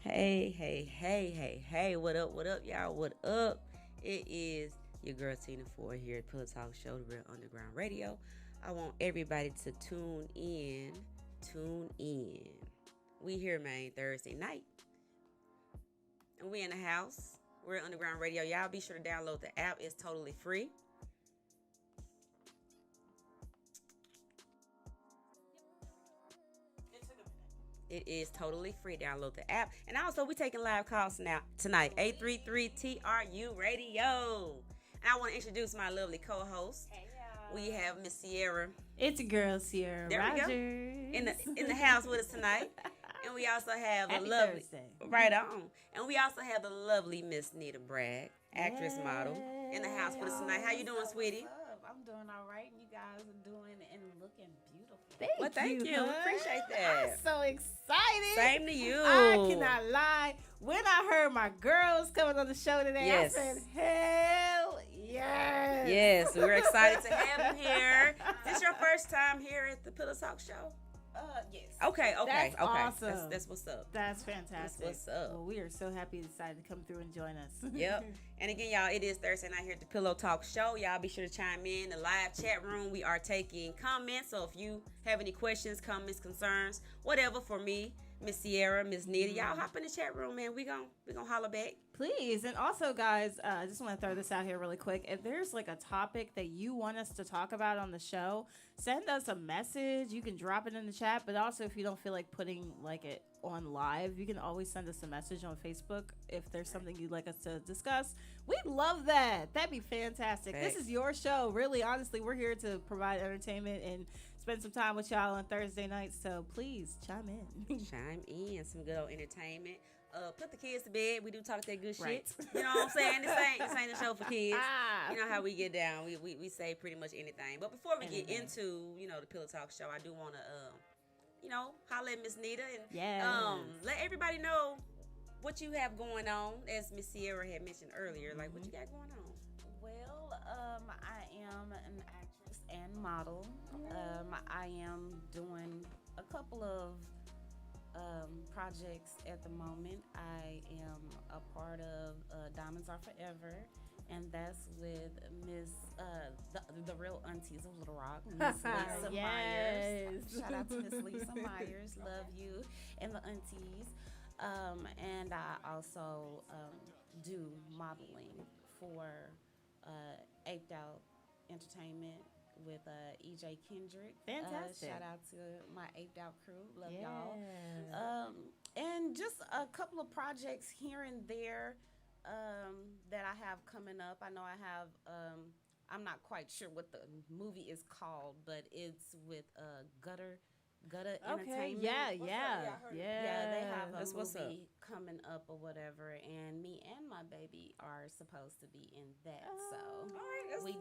Hey, what up, y'all? What up? It is your girl Teena 4 here at Pillow Talk Show, the Real Underground Radio. I want everybody to tune in. We here, man, Thursday night. And we in the house. We're at Underground Radio. Y'all be sure to download the app. It's totally free. It is totally free. Download the app. And also, we taking live calls now tonight. 833-TRU Radio. And I want to introduce my lovely co-host. Hey, y'all. We have Miss Ciara. It's a girl, Ciara. There Rodgers. we go. In the house with us tonight. And we also have Happy the lovely Thursday. Right on. And we also have the lovely Miss Nita Bragg, actress model, in the house with us tonight. How you doing, sweetie? I'm doing all right. You guys are doing and looking beautiful. Thank you. Hun. Appreciate I'm that. so excited. Same to you. I cannot lie. When I heard my girls coming on the show today, Yes. I said, hell yes. Yes, we're excited to have you here. Is this your first time here at the Pillow Talk Show? Yes. Okay. That's awesome. That's what's up. That's fantastic. That's what's up. Well, we are so happy you decided to come through and join us. Yep. And again, y'all, it is Thursday night here at the Pillow Talk Show. Y'all be sure to chime in the live chat room. We are taking comments. So if you have any questions, comments, concerns, whatever for me, Miss Ciara, Miss Nita, y'all hop in the chat room, man. We gonna holler back. Please. And also, guys, I just want to throw this out here really quick. If there's like a topic that you want us to talk about on the show, send us a message. You can drop it in the chat. But also, if you don't feel like putting like it on live, you can always send us a message on Facebook if there's something you'd like us to discuss. We'd love that. That'd be fantastic. Thanks. This is your show. Really, honestly, we're here to provide entertainment and spend some time with y'all on Thursday nights. So please chime in. Chime in. Some good old entertainment. Put the kids to bed. We do talk that good Right. shit. You know what I'm saying? This ain't a show for kids. You know how we get down. We say pretty much anything. But before we get into, the Pillow Talk Show, I do want to, holler at Miss Nita and let everybody know what you have going on. As Miss Ciara had mentioned earlier, like what you got going on. Well, I am an actress and model. I am doing a couple of projects at the moment. I am a part of Diamonds Are Forever, and that's with Miss the real aunties of Little Rock, Miss Lisa Myers. Shout out to Miss Lisa Myers, love you, and the aunties. And I also do modeling for Aped Out Entertainment with EJ Kendrick. Fantastic. Shout out to my Aped Out crew. Love y'all. And just a couple of projects here and there that I have coming up. I know I have, I'm not quite sure what the movie is called, but it's with Gutter Entertainment. Yeah. They have a That's what's up. movie coming up or whatever, and me and my baby are supposed to be in that. So we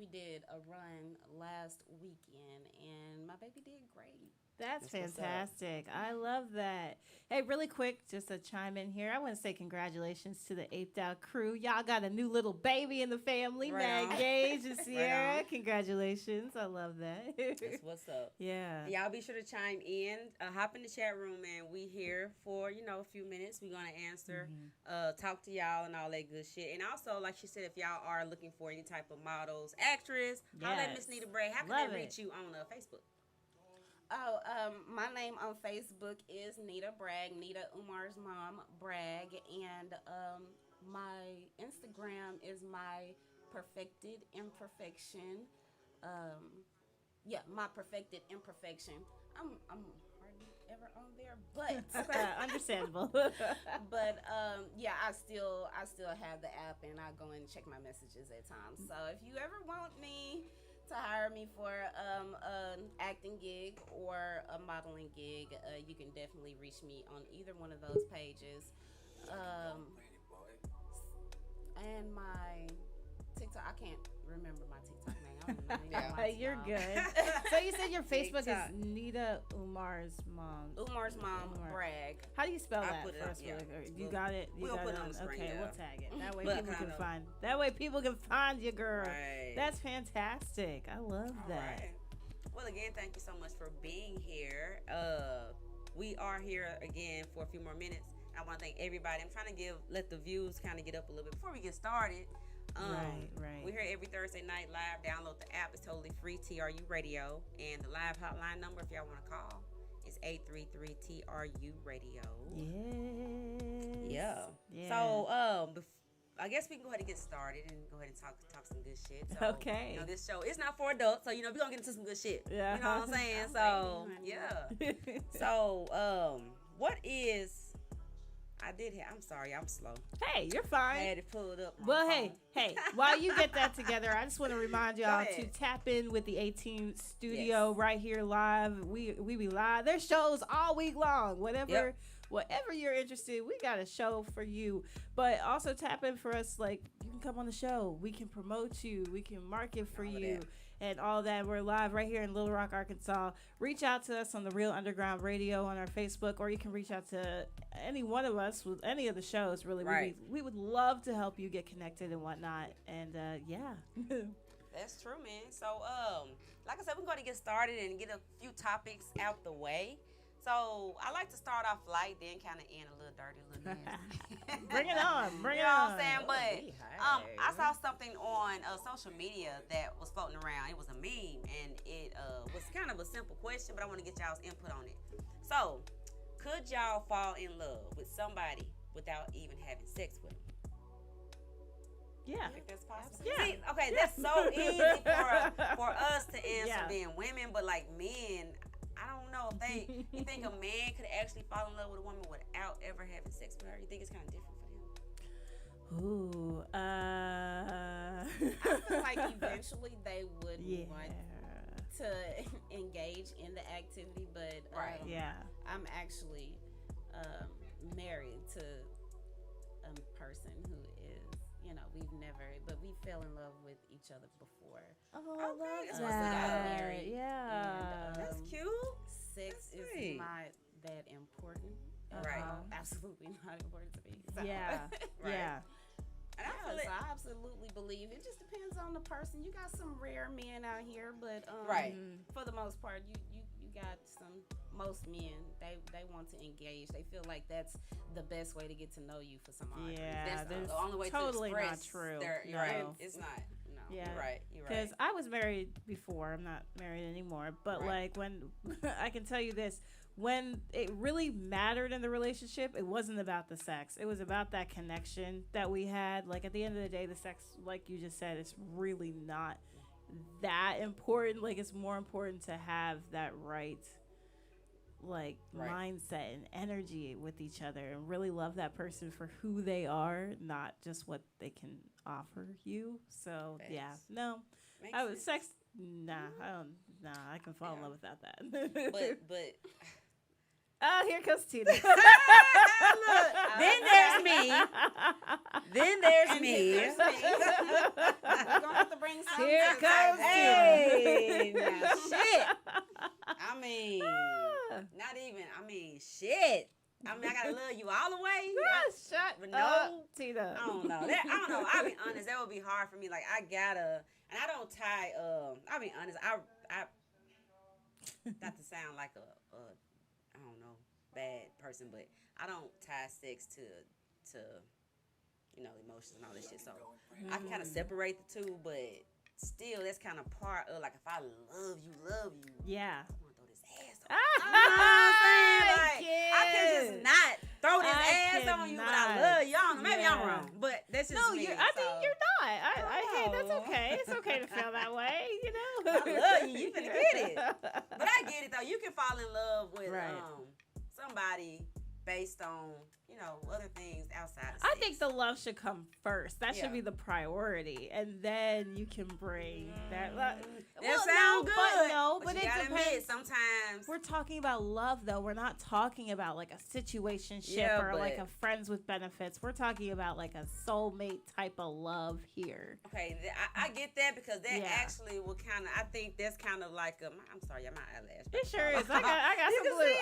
did a run last weekend, and my baby did great. That's That's what's up. fantastic. I love that. Hey, really quick, just to chime in here, I want to say congratulations to the Aped Out crew. Y'all got a new little baby in the family, Right Mag on. Gage and Ciara. on. Congratulations. I love that. That's what's up. Yeah. Y'all be sure to chime in. Hop in the chat room, and we here for a few minutes. We're gonna answer, talk to y'all, and all that good shit. And also, like she said, if y'all are looking for any type of models, actress, holla at Yes. Miss Nita Bragg. How can Love they it. reach you on Facebook? Oh, my name on Facebook is Nita Bragg, Nita Umar's mom, Bragg, and my Instagram is my perfected imperfection. My perfected imperfection. I'm hardly ever on there, but Understandable. but I still have the app, and I go and check my messages at times. So if you ever want me to hire me for an acting gig or a modeling gig, you can definitely reach me on either one of those pages. And my TikTok, I can't remember my TikTok name. I don't know. You're good. So you said your Facebook TikTok. is Nita Umar's mom. Umar's mom, Umar. Bragg. How do you spell I'll that put it for up, us? yeah. You We'll- got it. You we'll got put it it on the screen, Okay, yeah. we'll tag it. That way But people can kind of- find. That way people can find you, girl. Right. That's fantastic. I love All that. right. Well, again, thank you so much for being here. we are here again for a few more minutes. I want to thank everybody. I'm trying to let the views kind of get up a little bit before we get started. Right. We're here every Thursday night live. Download the app. It's totally free, TRU Radio. And the live hotline number, if y'all want to call, is 833-TRU Radio. Yes. Yeah. So, I guess we can go ahead and get started and go ahead and talk some good shit. So, okay. You know, this show is not for adults, so, you know, we're going to get into some good shit. Yeah. You know what I'm saying? So, yeah. So, what is... I'm sorry, I'm slow. Hey, you're fine. I had to pull it up. Well, hey, while you get that together, I just want to remind y'all to tap in with the 18th studio right here live. We be live. There's shows all week long. Whatever you're interested, we got a show for you. But also tap in for us. Like, you can come on the show. We can promote you. We can market for you. And all that. We're live right here in Little Rock, Arkansas. Reach out to us on the Real Underground Radio on our Facebook, or you can reach out to any one of us with any of the shows, really. Right. We would love to help you get connected and whatnot. And, yeah. That's true, man. So, like I said, we're going to get started and get a few topics out the way. So, I like to start off light, then kind of end a little dirty, a little nasty. Bring it on. You know what I'm saying? But I saw something on social media that was floating around. It was a meme, and it was kind of a simple question, but I want to get y'all's input on it. So, could y'all fall in love with somebody without even having sex with them? Yeah. I think that's possible. Yeah. See, okay, that's so easy for us to answer being women, but like men, I don't know if you think a man could actually fall in love with a woman without ever having sex with her? You think it's kind of different for them? Ooh, I feel like eventually they would want to engage in the activity, but I'm actually married to a person who is, you know, we fell in love with each other before. Oh, okay, that's we got married. Yeah. And, that's cute. Sex is not that important. Right. Absolutely not important to me. So. Yeah. Right. Yeah. And So I absolutely believe it just depends on the person. You got some rare men out here, but for the most part, you got most men they want to engage. They feel like that's the best way to get to know you for some odd reason. Yeah, That's the only way totally to express not true. You're right. It's not. No. Yeah. You're right. Because I was married before. I'm not married anymore. But like when I can tell you this, when it really mattered in the relationship, it wasn't about the sex. It was about that connection that we had. Like at the end of the day, the sex, like you just said, it's really not that important. Like it's more important to have that right mindset and energy with each other and really love that person for who they are, not just what they can offer you. So sex. I can fall in love without that. but oh, here comes Teena. Then there's me. Then there's me. You're gonna have to bring some. Here comes Hey, now, shit. Shit. I gotta love you all the way. Shut but up, Teena. I don't know. I'll be honest. That would be hard for me. Like I gotta, and I don't tie. I'll be honest. I not to sound like a I don't know, bad person, but I don't tie sex to emotions and all this shit. So I can kind of separate the two, but still, that's kind of part of like if I love you. Yeah. I want to throw this ass on you. You know what I'm saying? Like, I can just not throw this ass on you, but I love you. I don't know. Maybe I'm wrong, but that's just me. I think you're not. Hey, that's okay. It's okay to feel that way, you know. I love you. You finna get it. But I get it though. You can fall in love with somebody based on other things outside of sex. I think the love should come first. That should be the priority, and then you can bring that. That sounds good. But you it gotta depends. admit, sometimes We're talking about love, though. We're not talking about like a situationship or like a friends with benefits. We're talking about like a soulmate type of love here. Okay, I get that because that actually will kind of. I think that's kind of like I'm sorry, my eyelash. It sure is. I got some glue.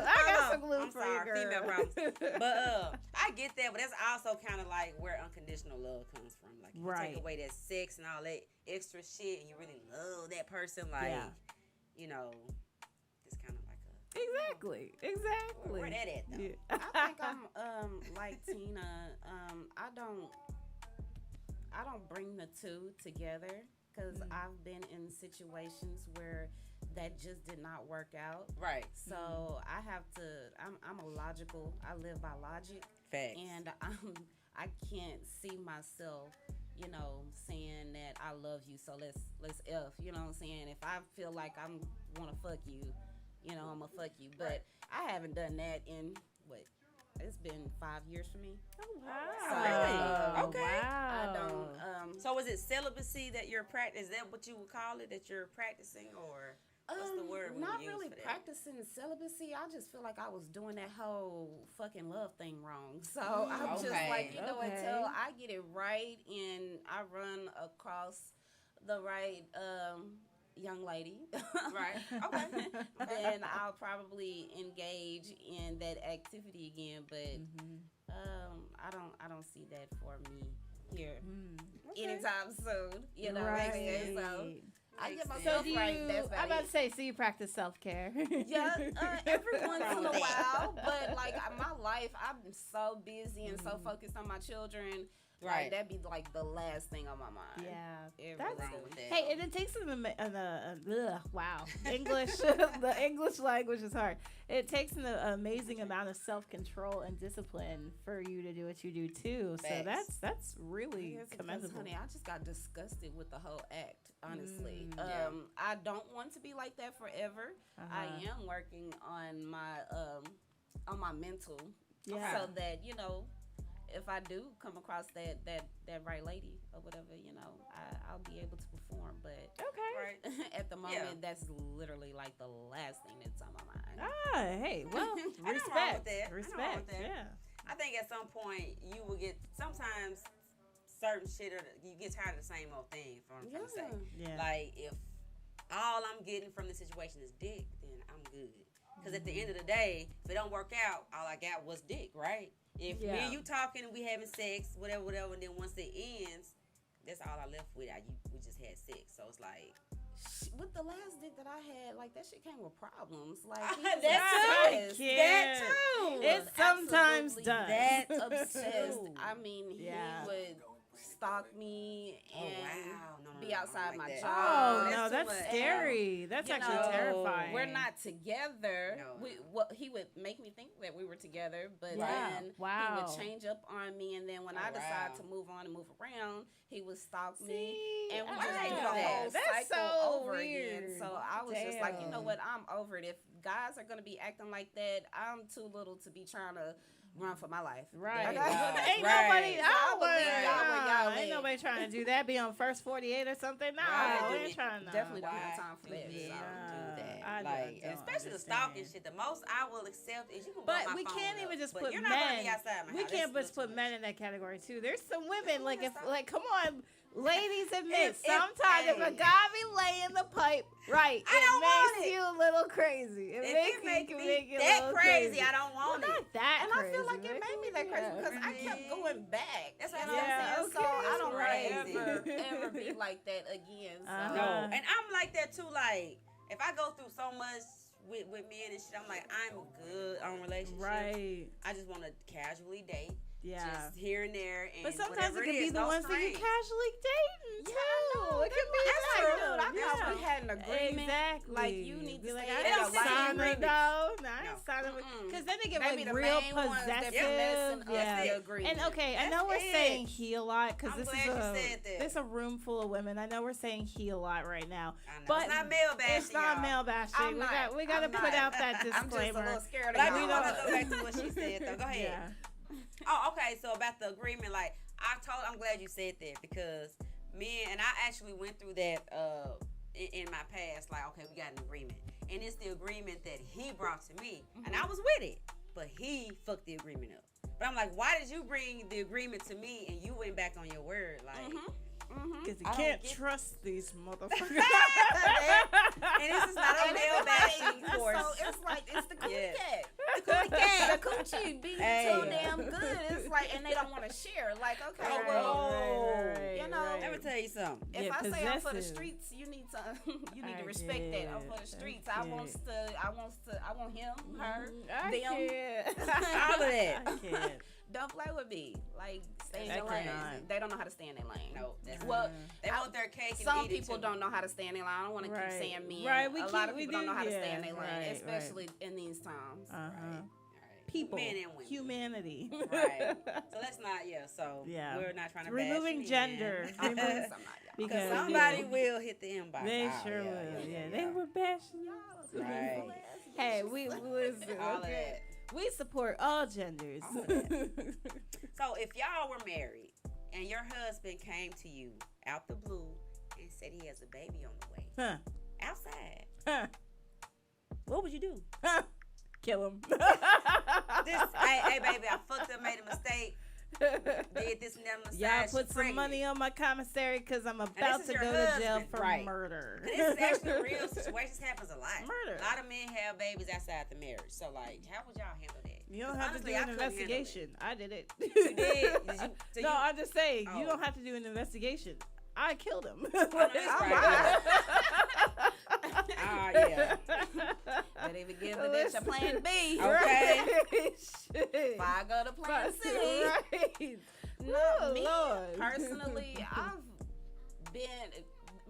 I got some glue I'm for sorry, you, girl. female problems. But I get that, but that's also kind of like where unconditional love comes from. Like you take away that sex and all that extra shit, and you really love that person. Like it's kind of like Exactly. Where that at though? Yeah. I think I'm like Teena. I don't bring the two together because I've been in situations where that just did not work out. Right. So I have to. I'm a logical. I live by logic. Facts. And I can't see myself, saying that I love you. So let's f. You know what I'm saying? If I feel like I'm wanna fuck you, I'm gonna fuck you. But I haven't done that in what? It's been 5 years for me. Oh, wow. So, really? Okay. Wow. I don't. So is it celibacy that you're practicing? Is that what you would call it? That you're practicing, or what's the word we not use really for that? practicing celibacy. I just feel like I was doing that whole fucking love thing wrong. So I'm just like, until I get it right and I run across the right young lady, Right. Okay. then I'll probably engage in that activity again. But I don't see that for me here anytime soon. You know, Right. so I get So myself do you, right. That's about I'm about it. to say, so you practice self-care. Yeah, every once in a while, but like my life, I'm so busy and so focused on my children. Right. Like, that'd be like the last thing on my mind. Yeah, That's wrong with that. Hey, and it takes wow, English. The English language is hard. It takes an amazing amount of self-control and discipline for you to do what you do too. So Facts. that's really Yes, because, commendable. honey, I just got disgusted with the whole act. Honestly, Yeah. I don't want to be like that forever. I am working on my mental, Yeah. so that if I do come across that right lady or whatever, I'll be able to perform. But Okay. Right. at the moment, Yeah. that's literally like the last thing that's on my mind. Hey, well, Ain't nothing wrong with respect. that. Ain't nothing wrong Respect. with that. Yeah. I think at some point you will get sometimes certain shit you get tired of the same old thing. From what I'm trying to say. Yeah. Like if all I'm getting from the situation is dick, then I'm good. Because at the end of the day, if it don't work out, all I got was dick, right? If me and you talking and we having sex, whatever, and then once it ends, that's all I left with. We just had sex, so it's like With the last dick that I had, like that shit came with problems. Like that too. obsessed. That too. It sometimes Absolutely does. That obsessed. too. I mean, he Yeah. would stalk me and be No, outside I don't my like that. job. Oh, that's no, too that's much. scary. That's You actually know, terrifying. We're not together. No. He would make me think that we were together, but Wow. then Wow. he would change up on me, and then when I decide to move on and move around, he would stalk me, and we I just like do the that. whole That's cycle so over weird. again. So I was just like, you know Damn. what, I'm over it. If guys are gonna be acting like that, I'm too little to be trying to run for my life. Right. Ain't Ain't Right. nobody. Y'all believe Nah, y'all where y'all ain't live. nobody trying to do that. Be on first 48 or something. No, Right. we ain't trying to. Definitely don't Why have time for do that. men So. do that? I Like, don't especially the stalking understand. shit. The most I will accept is you can But blow my we phone can't up, even just but put you're not gonna men. be outside my We house. can't That's just put too men much. in that category too. There's some women Come like on, if stop. like come on, ladies admit If- sometimes if a hey. guy be laying the pipe right, I don't want it makes it. you a little crazy. If makes it make you me make you a that little crazy, I don't well, want it. not that And crazy. I feel like it but made me that crazy yeah. because I kept going back. That's what You I'm know what saying. I'm saying? So Okay. I don't want Crazy. to ever be like that again. So. Uh-huh. No, and I'm like that too. Like if I go through so much with men and shit, I'm like I'm good on relationships. Right. I just want to casually date. Yeah. Just here and there. And But sometimes whatever it can is, be the no ones that you strings. casually dating too. Yeah, It can be that's that. true. Dude, I Yeah. thought we had an agreement. Exactly. Like you need be to like, stay I in didn't a sign life it. agreement. No, I No. didn't sign it. Mm-mm. Because then they get Maybe like the real main ones that possessive. be messing up Yeah. the agreement. And okay, I know That's we're it. saying he a lot because I'm this glad is you a said that. this a room full of women. I know we're saying he a lot right now, I know. but it's not male bashing. it's not y'all. male bashing. I'm not. We got to I'm put not. out that I'm just a disclaimer. little scared But I of do y'all. want to go back to what she said though. Go ahead. Yeah. Oh, okay. So about the agreement, like I'm glad you said that because I actually went through that in my past. Like, okay, we got an agreement, and it's the agreement that he brought to me, and I was with it, but he fucked the agreement up. But I'm like, why did you bring the agreement to me and you went back on your word? Like, Because you I don't can't get- trust these motherfuckers. and this is not a male bashing course. So it's like it's the coochie Yeah. cat. The coochie be Hey. so damn good. It's like, and they don't want to share. Like, okay, Oh, well, right, you know, Right. Let me tell you something. If Yeah, I say I'm for the possessive. streets, you need to I respect that. I'm for the get streets. it. I want him, her, I them. can't. All of that. I can't. Don't play with me. Like, stay in I your lane. cannot. They don't know how to stay in their lane. No, that's Well, they want their cake and some eat it, people too. don't know how to stay in their lane. I don't want to Right. keep saying men. Right, A lot of we people don't know how to do, stay in yeah. their lane, Right, especially in these times. Uh-huh. Right. People, Men and women. humanity. Right. So let's not, so Yeah. we're not trying to Removing bash gender. men. Remove- Because because Somebody will hit the inbox. They Oh, sure yeah, will. yeah, They were bashing y'all. Right. Hey, we listen. All of Okay? that. We support all genders. All of that. So if y'all were married and your husband came to you out the blue and said he has a baby on the way Huh. outside, Huh. what would you do? Huh. Kill him. Hey, baby, I fucked up, made a mistake. Did this and that on the Y'all side, put she's some pregnant. money on my commissary because I'm this about is to your go to jail husband, for right. murder. But this is actually a real situation. This happens a lot. Murder. A lot of men have babies outside the marriage. So, like, how would y'all handle that? You don't have Honestly, to I do an couldn't handle it. investigation. I did it. You did? So No, you- I'm just saying, you Oh. don't have to do an investigation. I killed him. Oh, no, that's right. Ah, yeah. But even give the bitch a plan B. Okay. Shit. If I go to plan C. Right. No, Oh, me Lord. personally,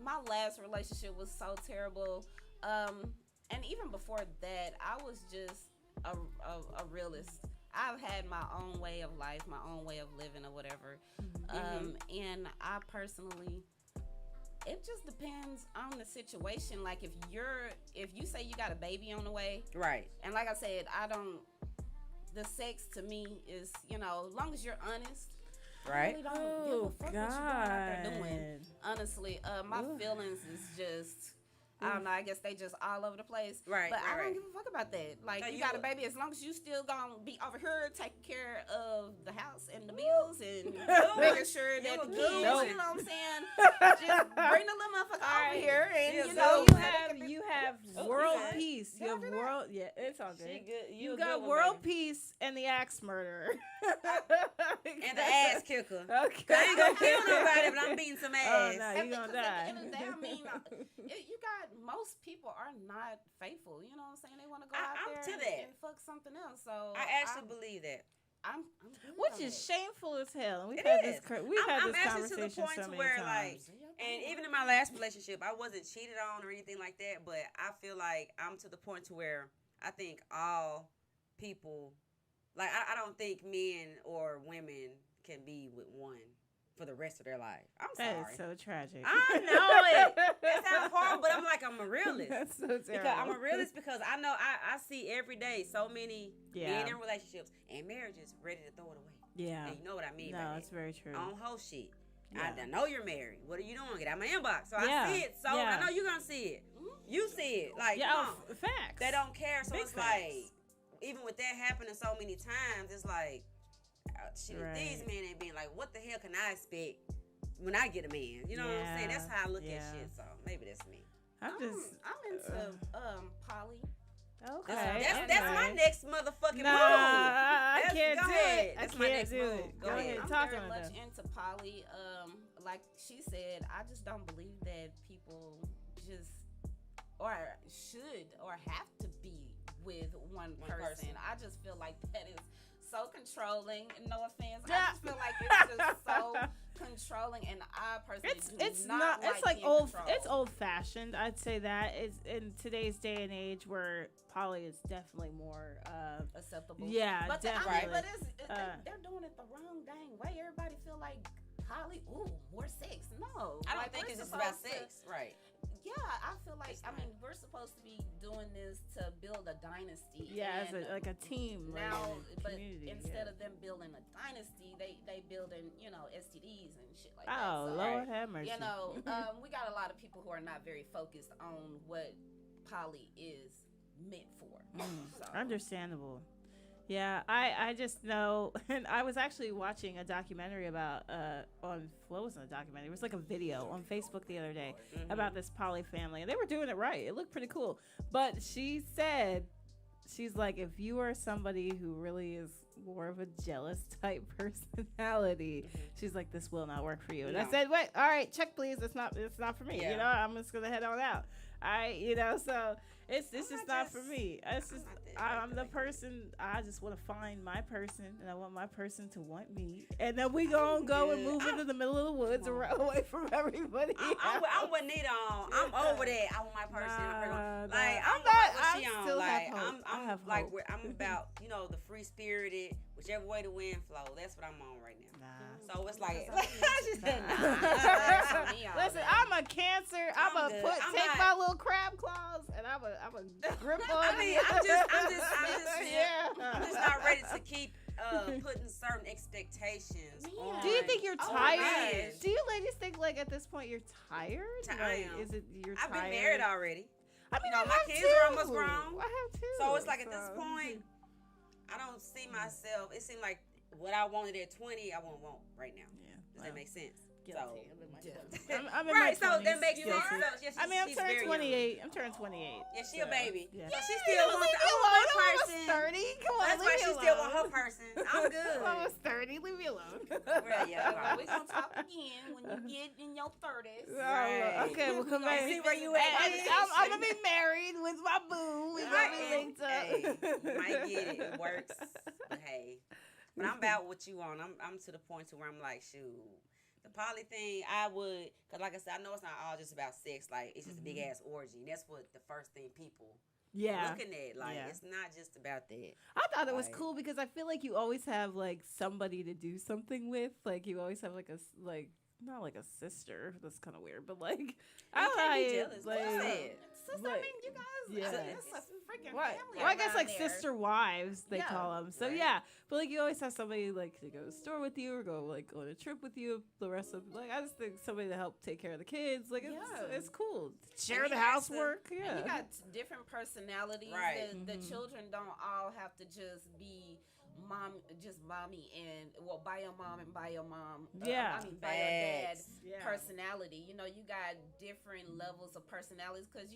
my last relationship was so terrible. And even before that, I was just a realist. I've had my own way of life, my own way of living or whatever. And I personally, it just depends on the situation. Like if you say you got a baby on the way, Right. and like I said, the sex to me is, as long as you're honest. I Right. really don't give a fuck what you're going out there doing. Honestly, my feelings is just, I don't know, I guess they just all over the place. Right, But I right. don't give a fuck about that. Like, So you you got a would- baby, as long as you still gonna be over here taking care of the house and the bills and making sure that the would kids, do you it. know what I'm saying? Just bring the little motherfucker over here and, Yeah, you so know. You have world peace. You have Can I do world. Yeah, it's all good. She good. You a got good one, world baby. peace and the axe murderer. And the ass kicker. Okay. I ain't gonna kill nobody, but I'm beating some Oh ass. no, And you gonna because die. At the end of the day, I mean, you got most people are not faithful. You know what I'm saying? They want to go out I'm there to that. and fuck something else. So I actually believe that. I'm good Which on is it. shameful as hell. And we've It had is. this. We've had I'm this actually to the conversation point so to many where, times. And even in my last relationship, I wasn't cheated on or anything like that. But I feel like I'm to the point to where I think all people, like I don't think men or women can be with one for the rest of their life. I'm That sorry. is so tragic. I know it. That sounds horrible, but I'm a realist. That's so terrible. Because I'm a realist because I know I see every day so many men in relationships and marriages ready to throw it away. Yeah. And you know what I mean by No, that. it's very true. On whole shit. Yeah. I know you're married. What are you doing? Get out my inbox. So Yeah. I see it. So Yeah. I know you're gonna see it. You see it. Like Yeah, come on. facts. They don't care. So Big it's facts. like even with that happening so many times, it's like shit, Right. these men ain't being like, what the hell can I expect when I get a man? You know what I'm saying? That's how I look at shit. So maybe that's me. I'm just. I'm into poly. Okay. That's my next motherfucking Nah, move. I That's- can't go do ahead. it. I That's my can't next do move. it. Go Go ahead. ahead. I'm Talk very on much it. into poly. Like she said, I just don't believe that people just or should or have to be with one person. I just feel like that is so controlling. No offense, I just feel like it's just so controlling, and I personally It's do not. like It's like being old. controlled. It's old fashioned. I'd say that is in today's day and age where poly is definitely more. Acceptable. Yeah, but definitely. but they're doing it the wrong dang way. Everybody feel like poly. Ooh, more sex. No, I don't like, think we're it's just about supposed to- sex. Right. Yeah, I feel like we're supposed to be doing this to build a dynasty. Yeah, as and like a team. now, like a but community, instead yeah. of them building a dynasty, they building STDs and shit like Oh, that. So, Lord have mercy. we got a lot of people who are not very focused on what poly is meant for. So. Understandable. Yeah, I just know, and I was actually watching a documentary about what wasn't a documentary? It was like a video on Facebook the other day about this poly family, and they were doing it right. It looked pretty cool, but she said she's like, if you are somebody who really is more of a jealous type personality, she's like, this will not work for you. And I said, wait, all right, check please. It's not for me. You know, I'm just gonna head on out. All right, you know, so it's just not for me. It's just I'm the person. I just want to find my person, and I want my person to want me, and then we gonna go and move into the middle of the woods away from everybody. I'm with Nita on. I'm over that. I want my person. Like I'm about, you know, the free spirited, whichever way the wind flow. That's what I'm on right now. So it's like, listen, I'm a Cancer. I'm take my little crab claws and I'm a grip on. I mean, I'm just not ready to keep putting certain expectations on. Do you think you're tired? Do you ladies think like at this point you're tired? I am. Is it you're tired? I've been married already. I mean, my kids are almost grown. I have too. So it's like at this point, I don't see myself. It seemed like what I wanted at 20, I won't want right now. Yeah. Does that make sense? Guilty. I'm in right, so that makes sense. I mean, I'm turning 28. I'm turning 28. Yeah, she a baby. Yeah. So she still wants my person. 30. Come on, that's why she still want her person. I'm good. I'm almost 30. Leave me alone. Right. We're going to talk again when you get in your 30s. Right. Okay, we'll come back. See where you at. I'm going to be married with my boo. We're going to be linked up. Hey, you might get it. It works. But hey. But I'm about what you want. I'm to the point to where I'm like, shoot. The poly thing, I would, because like I said, I know it's not all just about sex. Like, it's just a big ass orgy. And that's what the first thing people looking at. Like, it's not just about that. I thought it was cool because I feel like you always have, like, somebody to do something with. Like, you always have, like, not like a sister. That's kind of weird. But, like, I can't be jealous. Like, sister, I mean, you guys, it's a freaking family. Well, I guess, like, there. sister wives, they call them. So, but, like, you always have somebody, like, to go to the store with you or go, like, on a trip with you the rest of, like, I just think somebody to help take care of the kids. Like, it's cool. Share the housework. And you got different personalities. Right. The children don't all have to just be mommy and by your mom and by your mom. By your dad personality. You know, you got different levels of personalities because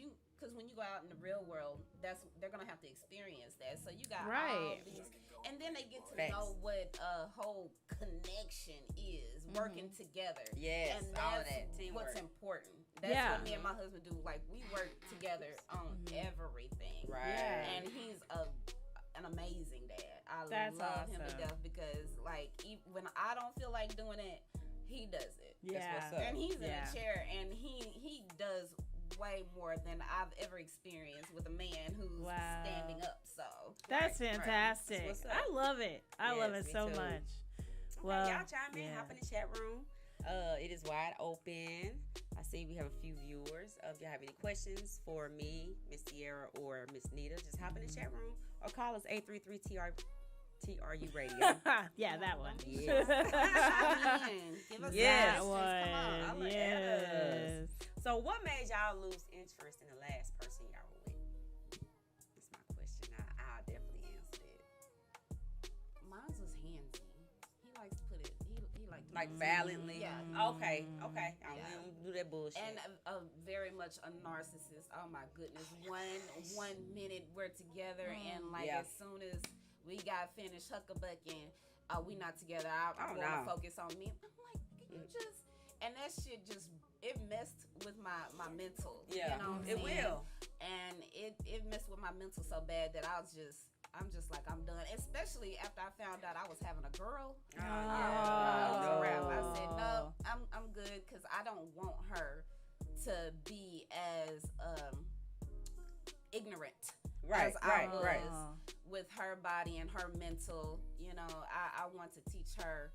when you go out in the real world, they're gonna have to experience that. So you got all these, and then they get to know what a whole connection is, working together. Yes, and all that's that teamwork. what's important. That's what me and my husband do. Like, we work together on everything. Right. And he's an amazing dad. I love him to death because, like, when I don't feel like doing it, he does it. Yeah. That's what's up. And he's in a chair, and he does way more than I've ever experienced with a man who's standing up. So that's fantastic. That's I love it. I love it so much. Well, y'all chime in, hop in the chat room. It is wide open. I see we have a few viewers. If y'all have any questions for me, Miss Ciara, or Miss Nita, just hop in the chat room or call us 833-TRU Radio. Yeah, that one. Yes. Give us that one. Come on. Yes. So what made y'all lose interest in the last person y'all were with? That's my question. I'll definitely answer that. Mine was handsy. He likes to put it. He like violently. Yeah. Okay. I don't do that bullshit. And very much a narcissist. Oh my goodness. One minute we're together, and like as soon as we got finished huckabucking, we not together. I want to focus on me. I'm like, you just, and that shit just, it messed with my mental. Yeah, you know what I'm it saying? will. And it messed with my mental so bad that I'm just like, I'm done. Especially after I found out I was having a girl. It was a wrap. I said, no, I'm good, because I don't want her to be as ignorant as I was with her body and her mental. You know, I want to teach her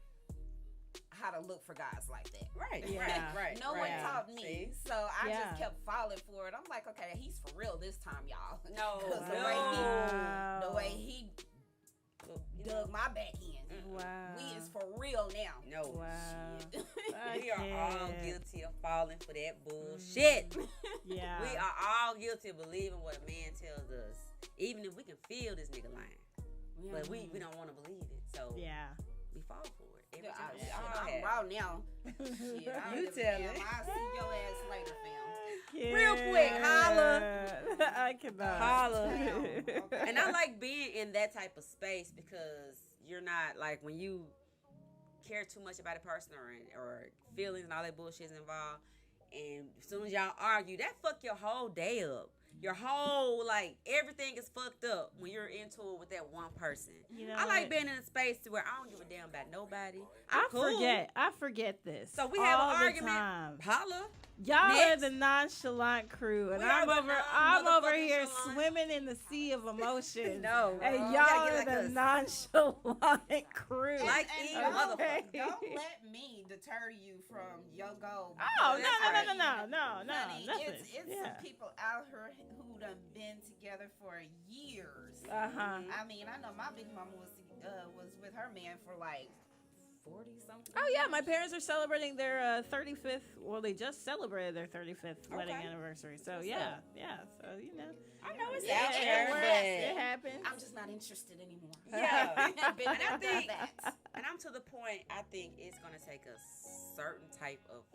how to look for guys like that. Right. No one taught me. So I just kept falling for it. I'm like, okay, he's for real this time, y'all. No. The way he dug my back in. Wow. We is for real now. No. Wow. We are all guilty of falling for that bullshit. Yeah. We are all guilty of believing what a man tells us. Even if we can feel this nigga lying. But we don't want to believe it. So we fall for it. I'm raw now. Shit, you tell me. I'll see your ass later, fam. Real quick, holla. I cannot. Holla. And And I like being in that type of space because you're not like when you care too much about a person or feelings and all that bullshit is involved. And as soon as y'all argue, that fuck your whole day up. Your whole, like, everything is fucked up when you're into it with that one person. You know I like being in a space to where I don't give a damn about nobody. I forget this. So we have all an argument. Time. Holla. Y'all Next. are the nonchalant crew, and We are I'm the over here nonchalant. swimming in the sea of emotion. No, and you y'all gotta are get the like nonchalant crew. Like and evil motherfucker. don't let me deter you from your goal. Oh, because, no, honey, nothing. it's some people out here who done been together for years. Uh-huh. I mean, I know my big mama was with her man for like 40 something. Oh yeah, my parents are celebrating their 35th. Well, they just celebrated their 35th wedding anniversary. So yeah. So you know, I know it's yeah, out there, it happens. I'm just not interested anymore. Yeah. I've been And I there, done think, that. and I'm to the point, I think it's going to take a certain type of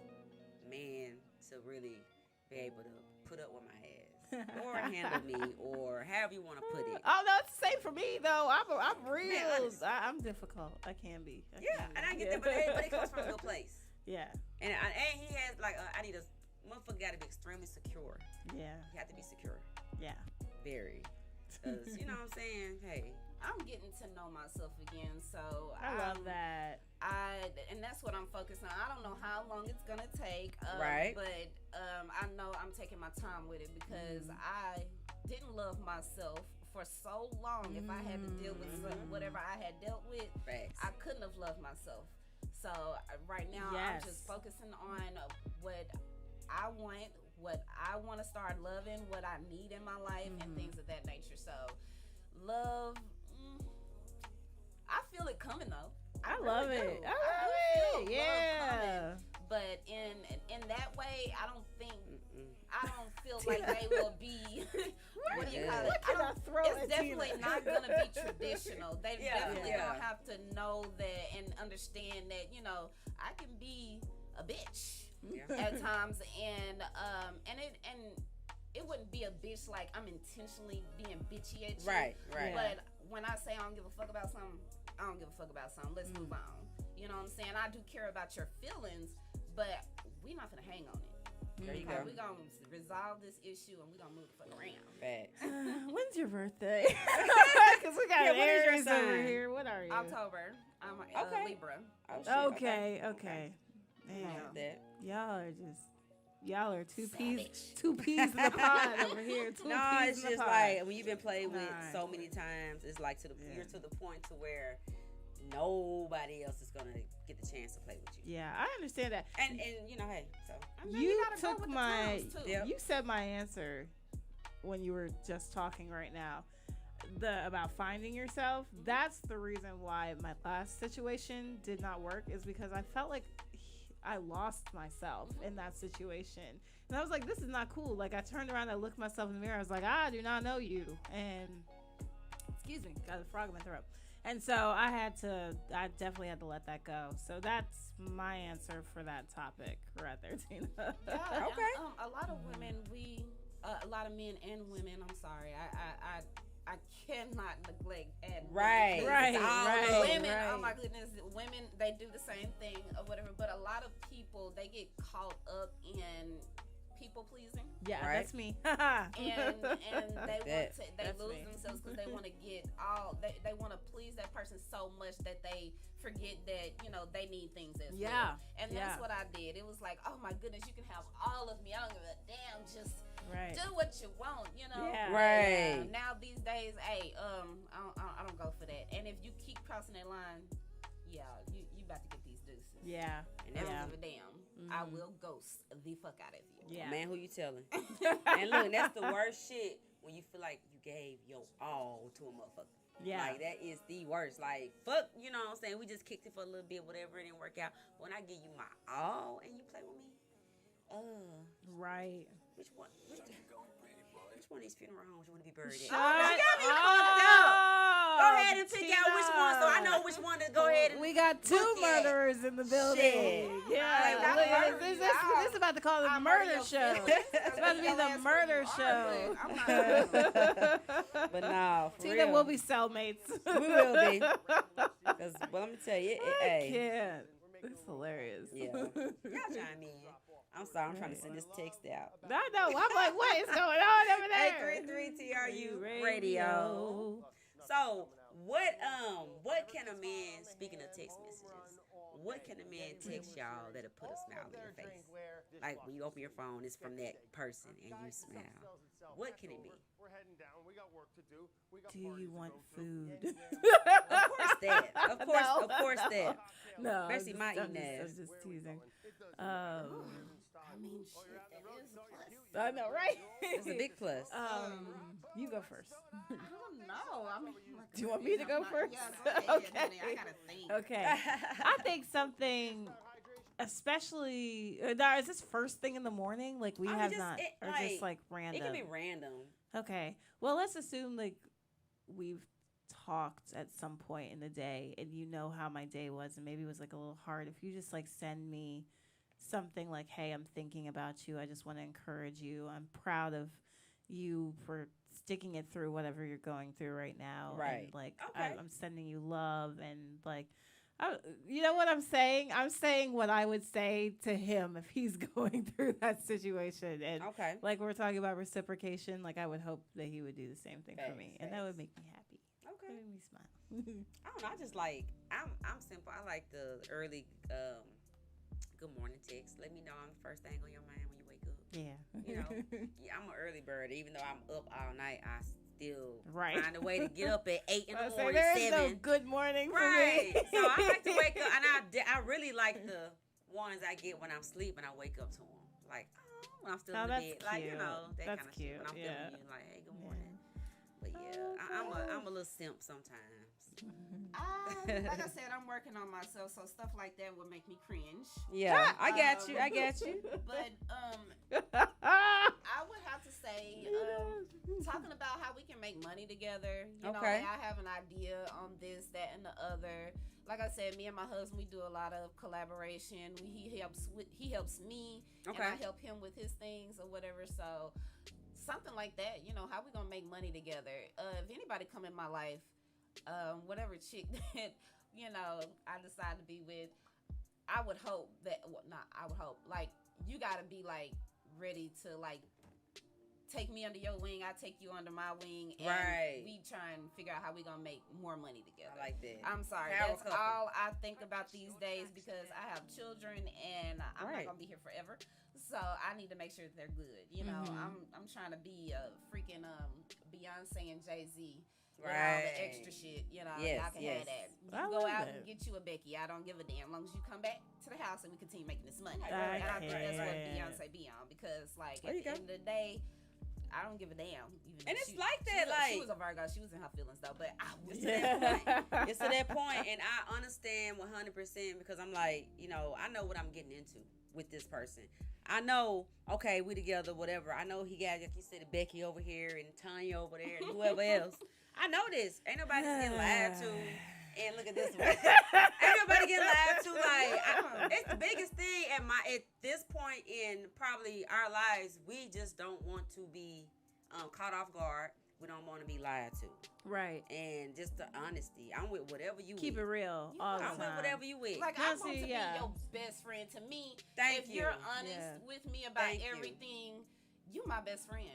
man to really be able to put up with my ass. Or handle me, or however you want to put it. Oh no, it's the same for me though. I'm real. Man, I'm difficult. I can be. And I get that, but it comes from a good place. Yeah. And he has like I need a motherfucker got to be extremely secure. Yeah. You have to be secure. Yeah. Very. Because you know what I'm saying. Hey, I'm getting to know myself again, so I love that. And that's what I'm focused on. I don't know how long it's gonna take, right? But I know I'm taking my time with it because I didn't love myself for so long. If I had to deal with whatever I had dealt with, I couldn't have loved myself. So right now, I'm just focusing on what I want to start loving, what I need in my life, and things of that nature. So love. I feel it coming though. I love it. I love it. Yeah. But in that way, I don't feel like they will be. What do you call it? It's definitely not gonna be traditional. They definitely gonna have to know that and understand that I can be a bitch at times, and it wouldn't be a bitch like I'm intentionally being bitchy at you. Right. But when I say I don't give a fuck about something, I don't give a fuck about something. Let's move on. You know what I'm saying? I do care about your feelings, but we're not gonna hang on it. There you go. We're gonna resolve this issue and we're gonna move the fuck around. Facts. When's your birthday? Because we got Aries over here. What are you? October. I'm Libra. Oh, okay. Man, Yeah. y'all are two peas in the pod over here. It's just like when you've been played with so many times, it's like you're to the point to where nobody else is gonna get the chance to play with you. Yeah, I understand that. And hey, so you took you said my answer when you were just talking right now. About finding yourself. That's the reason why my last situation did not work, is because I felt like I lost myself in that situation. And I was like, this is not cool. Like, I turned around, I looked myself in the mirror, I was like, I do not know you. And, excuse me, got a frog in my throat. And so I definitely had to let that go. So that's my answer for that topic right there, Teena. Yeah, okay. A lot of women, a lot of men and women, I'm sorry, I cannot neglect and right. Women, oh my goodness, women, they do the same thing or whatever. But a lot of people, they get caught up in people pleasing. Yeah, that's me. and they lose themselves because they want to get they want to please that person so much that they forget that they need things as well. And that's what I did. It was like, oh my goodness, you can have all of me. I don't give a damn. Just do what you want, Yeah. Right. Now these days, hey, I don't go for that. And if you keep crossing that line, you about to get these deuces. Yeah. And I don't give a damn. I will ghost the fuck out of you. Yeah. Man, who you telling? And look, that's the worst shit when you feel like you gave your all to a motherfucker. Yeah. Like, that is the worst. Like, fuck, you know what I'm saying? We just kicked it for a little bit, whatever, it didn't work out. When I give you my all and you play with me, right. Which one of these funeral homes you want to be buried at? Shut up. Go ahead ahead and pick out which one, so I know which one to go ahead and. We got 2 murderers in the building. Shit. Yeah, this is about to call it a murder show. It's about to be the murder show. But no, for Teena real. will be cellmates. We will be. Because, well, let me tell you, I can't. It's hilarious. Yeah. Y'all chime in. I'm sorry, I'm trying to send this text out. I know. I'm like, what is going on over there? 833 TRU Radio. So, what can a man, speaking of text messages, what can a man text y'all that'll put a smile on your face? Like when you open your phone, it's from that person and you smile. What can it be? Do you want food? Of course that. Of course that. No, especially my eating ass. I'm just teasing. I mean, shit, that is a plus. I know, right? It's a big plus. You go first. I don't know. I mean, do you want me to go first? Yeah, go ahead. Okay. I gotta think. Okay. I think something, especially. Is this first thing in the morning? Like we have not, or just like random? It can be random. Okay. Well, let's assume like we've talked at some point in the day, and you know how my day was, and maybe it was like a little hard. If you just like send me something like, "Hey, I'm thinking about you. I just want to encourage you. I'm proud of you for sticking it through whatever you're going through right now." Right. And, like, okay. I'm sending you love, and like, you know what I'm saying? I'm saying what I would say to him if he's going through that situation. And okay. like we're talking about reciprocation, like I would hope that he would do the same thing for me, and that would make me happy. Okay. It would make me smile. I don't know. I just like I'm simple. I like the early good morning text. Let me know I'm the first thing on your mind when you wake up. Yeah. You know, I'm an early bird. Even though I'm up all night, I still right. find a way to get up at 8 in the morning. There 7. is no good morning for right. me. So I like to wake up, and I really like the ones I get when I'm asleep and I wake up to them. Like, when I'm still in the bed. Cute. Like, you know, that that's kind of cute. shit. When I'm feeling you, like, hey, good morning. But I'm a little simp sometimes. Like I said, I'm working on myself, so stuff like that would make me cringe. Yeah, I got you. But I would have to say, talking about how we can make money together. You know, like I have an idea on this, that, and the other. Like I said, me and my husband, we do a lot of collaboration. He helps me, and I help him with his things or whatever. So something like that. You know, how we gonna make money together? If anybody come in my life, whatever chick that I decide to be with, I would hope that like you gotta be like ready to like take me under your wing, I take you under my wing, and we try and figure out how we gonna make more money together. I like that. I'm sorry, that's all I think about these days because I have children and I'm not gonna be here forever. So I need to make sure that they're good. You know, I'm trying to be a freaking Beyonce and Jay-Z. All the extra shit, y'all can have that. You go out and get you a Becky. I don't give a damn. As long as you come back to the house and we continue making this money. And I think that's what Beyonce be on because, like, at the end of the day, I don't give a damn. And it's like that. She was a Virgo. She was in her feelings though, but I was. It's to that point, and I understand 100% because I'm like, I know what I'm getting into with this person. I know, okay, we together, whatever. I know he got, like you said, Becky over here and Tanya over there and whoever else. I know this. Ain't nobody getting lied to. And look at this one. Ain't nobody getting lied to. Like, it's the biggest thing at this point in probably our lives. We just don't want to be caught off guard. We don't want to be lied to. Right. And just the honesty. I'm with whatever you keep it real all the time. I'm with whatever you with. Like, I want to be your best friend. To me, if you're honest with me about everything, you my best friend.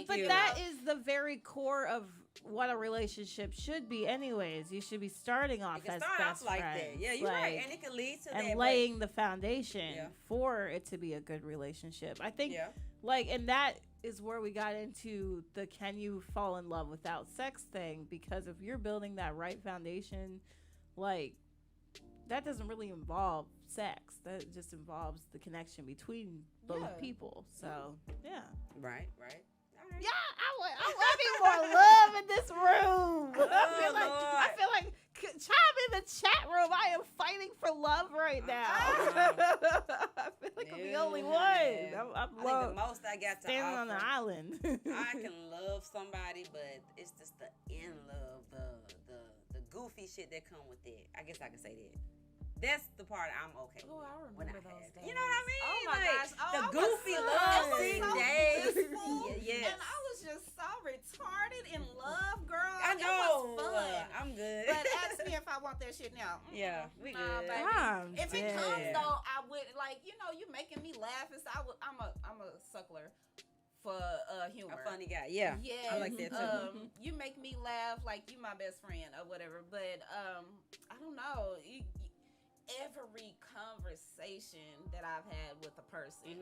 But that is the very core of what a relationship should be anyways. You should be starting off as best like friends. That. Yeah, you're right. And it can lead to and laying the foundation for it to be a good relationship. I think and that is where we got into the can you fall in love without sex thing, because if you're building that right foundation, like that doesn't really involve sex. That just involves the connection between both people. So Right. Yeah, I need more love in this room. I feel like chime in the chat room. I am fighting for love right now. I feel like I'm the only one. I'm I think the most I got to standing offer, on the island. I can love somebody, but it's just the in love, shit that come with it. I guess I can say that. That's the part I'm okay with. I remember when I those days. You know what I mean? Oh my like, gosh. the goofy love sick days. Yes. And I was just so retarded in love, girl. I know. It was fun. I'm good. But ask me if I want that shit now. Yeah, we good. Baby. If it comes though, I would you making me laugh. I'm a suckler for humor. A funny guy. Yeah. Yeah. I like that too. You make me laugh like you my best friend or whatever. But I don't know. Every conversation that I've had with a person,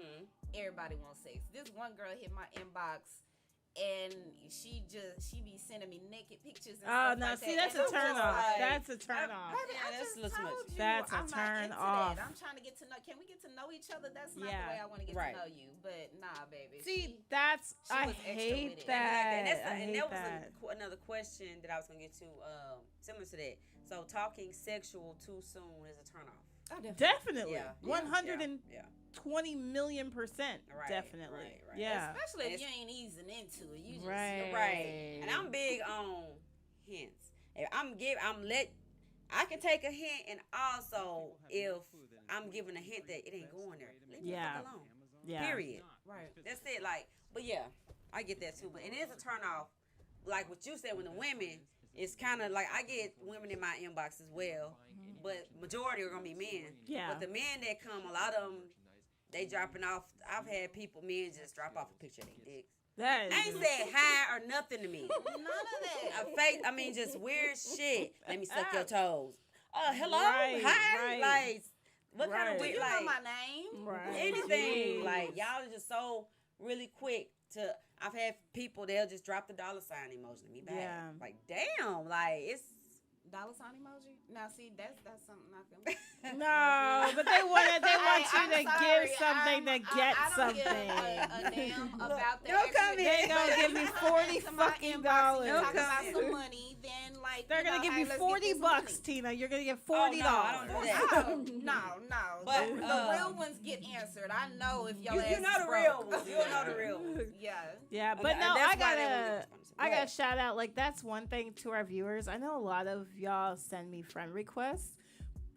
everybody wants sex. This one girl hit my inbox, and she be sending me naked pictures and stuff like that. That's a turn off. That's a turn off. That's a turn off. I'm trying to get to know. Can we get to know each other? That's not the way I want to get to know you. But nah, baby. See, I hate that. And that was another question that I was gonna get to, similar to that. So talking sexual too soon is a turnoff. Oh, definitely. Yeah. 120 million %. Right, definitely. Right. Yeah. Especially if you ain't easing into it. You just right. And I'm big on hints. If I can take a hint, and also if I'm giving a hint that it ain't going there, leave me the fuck alone. Yeah. Period. Right. That's it. Like, but yeah, I get that too. But it is a turn off. Like what you said, when the women. It's kind of like I get women in my inbox as well, but majority are gonna be men. Yeah. But the men that come, a lot of them, they dropping off. I've had men just drop off a picture of their dicks. They ain't said hi or nothing to me. None of that. Just weird shit. Let me suck your toes. Hello, hi. Like, what kind of weird? You know my name. Right. Anything. Like y'all are just so really quick to. I've had people, they'll just drop the dollar sign emoji to me back. Yeah. Like, damn, like, it's... Dollar sign emoji? Now, see, that's something I can... No, but they want you to give something to get something. I don't give a damn about that. Don't come in. They're going to give me $40 fucking dollars. Talk about some money, then, like... They're going to give you $40, Teena. You're going to get $40. Oh, no, I don't do that. No. But the real ones get answered. I know if y'all ass you know the real ones. You know the real ones. Yeah, but no, I gotta shout out. Like, that's one thing to our viewers. I know a lot of y'all send me friend requests.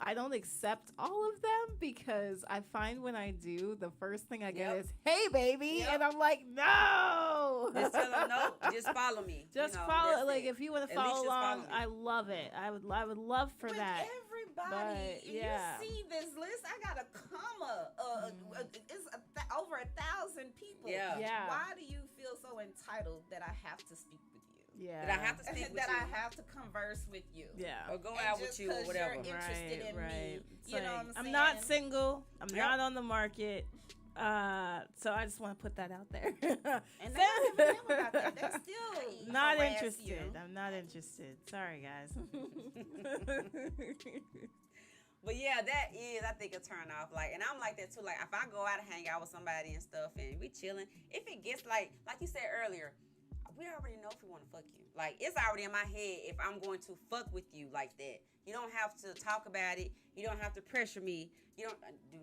I don't accept all of them because I find when I do, the first thing I get is, "Hey, baby," and I'm like, "No." Just tell them no. Just follow me. Just follow. Like, if you want to follow along, I love it. I would love for that. Everybody, you see this list. I got a comma. It's over 1,000 people. Yeah. Why do you feel so entitled that I have to speak with you? Yeah. That I have to speak with you. That I have to converse with you. Yeah. Or go out with you or whatever. You're interested in me. You know what I'm saying? I'm not single. I'm not on the market. So I just want to put that out there. And they don't give a damn about that. They're still not interested. I'm not interested. Sorry, guys. But yeah, that is, I think, a turn off. Like, and I'm like that too. Like, if I go out and hang out with somebody and stuff, and we chilling, if it gets like you said earlier, we already know if we want to fuck you. Like, it's already in my head if I'm going to fuck with you like that. You don't have to talk about it. You don't have to pressure me. Do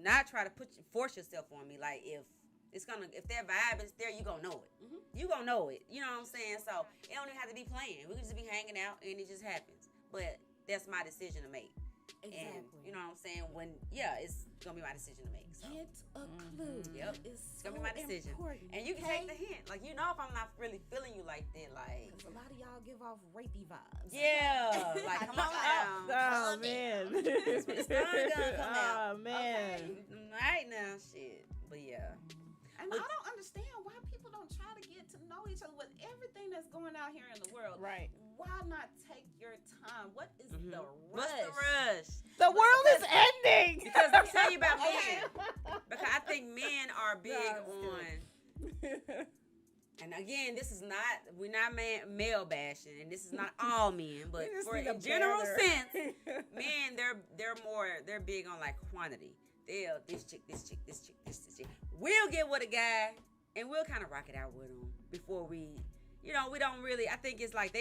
not try to force yourself on me. Like, if that vibe is there, you gonna know it. Mm-hmm. You gonna know it. You know what I'm saying? So it don't even have to be playing. We can just be hanging out and it just happens. But that's my decision to make. Exactly. And you know what I'm saying? It's gonna be my decision to make. So. Get a clue. Yep. It's gonna be my decision. And you can take the hint. Like, if I'm not really feeling you like that, like, because a lot of y'all give off rapey vibes. Yeah. Like, come on down. Oh man. It's gonna come out. Oh man. Okay. Right now, shit. But yeah. And I don't understand why people don't try to get to know each other with everything that's going out here in the world. Right. Why not take your time? What is the rush? What's the rush? The world is ending. Because let me tell you about men. Because I think men are big on. And again, we're not male bashing, and this is not all men, but for in general sense, men they're big on like quantity. They'll this chick. We'll get with a guy, and we'll kind of rock it out with him before we don't really. I think it's like